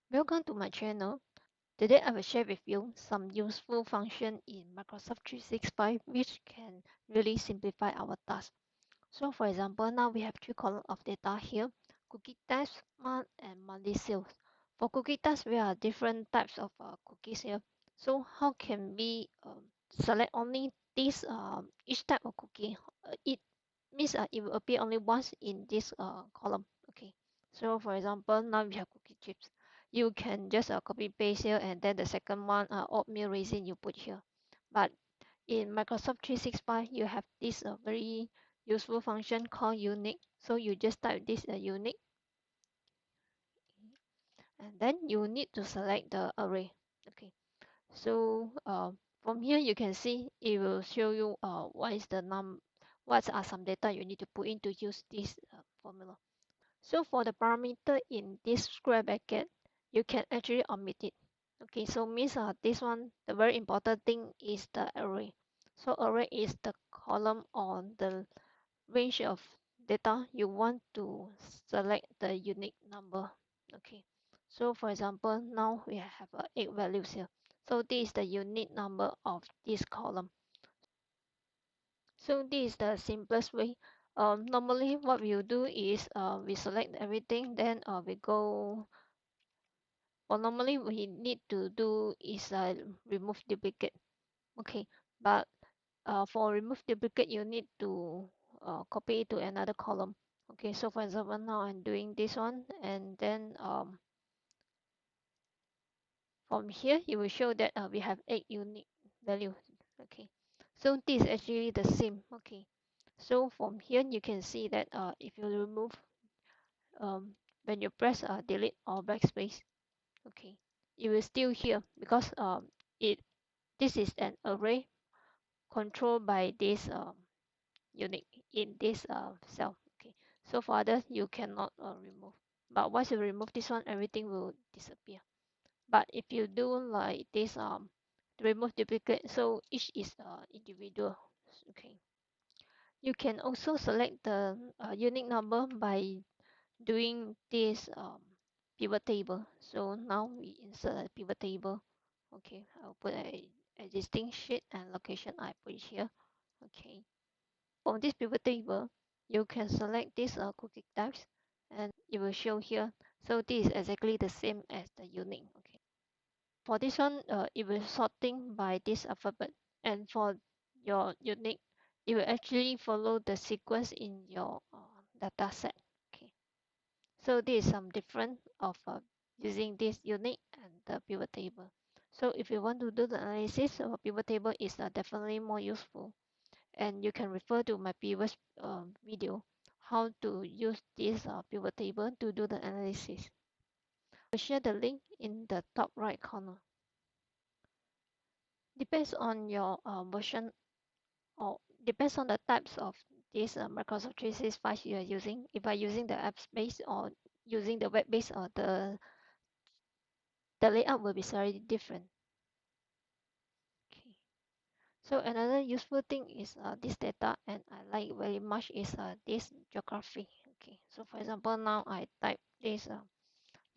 Welcome to my channel. Today I will share with you some useful function in Microsoft 365 which can really simplify our task. So for example, now we have three columns of data here: cookie types, month, and monthly sales. For cookie types, we have different types of cookies here. So how can we select only this each type of cookie? It means it will appear only once in this column. Okay. So for example, now we have cookie chips. You can just copy paste here, and then the second one, oatmeal raisin, you put here. But in Microsoft 365, you have this very useful function called unique. So you just type this unique, and then you need to select the array. Okay. So from here you can see it will show you what are some data you need to put in to use this formula. So for the parameter in this square bracket, you can actually omit it. Okay, so means this one, the very important thing is the array. So array is the column on the range of data you want to select the unique number. Okay, so for example, now we have 8 values here. So this is the unique number of this column. So this is the simplest way. Normally what we'll do is we select everything, then we go. Well, normally we need to do is remove duplicate. Okay, but for remove duplicate, you need to copy it to another column. Okay, so for example, now I'm doing this one, and then from here, it will show that we have 8 unique values. Okay, so this is actually the same. Okay, so from here, you can see that if you remove when you press delete or backspace, okay, it will still here because it this is an array controlled by this unique in this cell. Okay, so for others you cannot remove, but once you remove this one, everything will disappear. But if you do like this to remove duplicate, so each is individual. Okay, you can also select the unique number by doing this pivot table. So now we insert a pivot table. Okay, I'll put a existing sheet and location I put it here. Okay, from this pivot table, you can select this cookie types, and it will show here. So this is exactly the same as the unique. Okay, for this one, it will sorting by this alphabet, and for your unique, it will actually follow the sequence in your data set. Okay, so this is some difference of using this unique and the pivot table. So if you want to do the analysis, pivot table is definitely more useful, and you can refer to my previous video how to use this pivot table to do the analysis. I'll share the link in the top right corner. Depends on your version, or depends on the types of this Microsoft 365 you are using. If I'm using the apps based or using the web based, or the layout will be slightly different. Okay. So another useful thing is this data, and I like very much is this geography. Okay, so for example, now I type this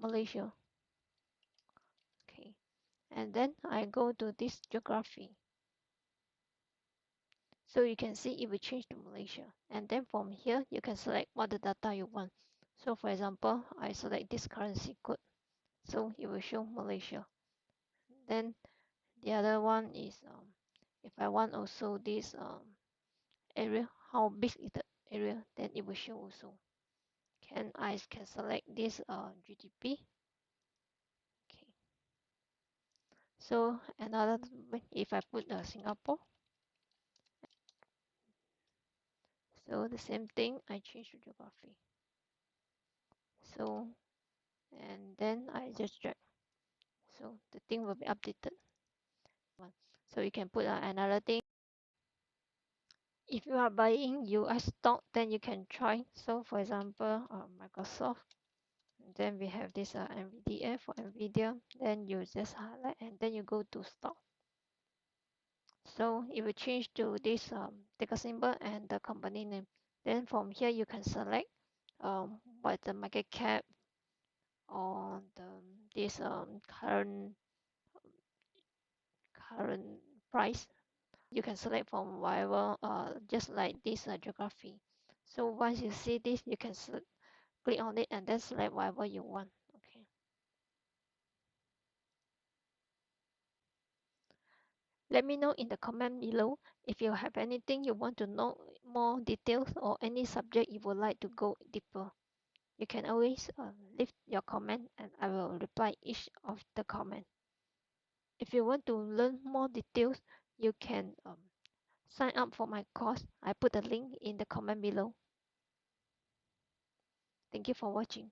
Malaysia. Okay, and then I go to this geography. So you can see it will change to Malaysia, and then from here you can select what the data you want. So for example, I select this currency code, so it will show Malaysia. Then the other one is if I want also this area, how big is the area, then it will show also. I can select this GDP. Okay, so another, if I put Singapore, so the same thing, I change to geography. So, and then I just drag, so the thing will be updated. So you can put another thing. If you are buying US stock, then you can try. So for example, Microsoft. Then we have this NVDA for NVIDIA. Then you just highlight, and then you go to stock. So it will change to this ticker symbol and the company name. Then from here you can select what the market cap or this current price. You can select from whatever, just like this geography. So once you see this, you can click on it and then select whatever you want. Okay. Let me know in the comment below if you have anything you want to know more details or any subject you would like to go deeper. You can always leave your comment and I will reply each of the comment. If you want to learn more details, you can sign up for my course. I put the link in the comment below. Thank you for watching.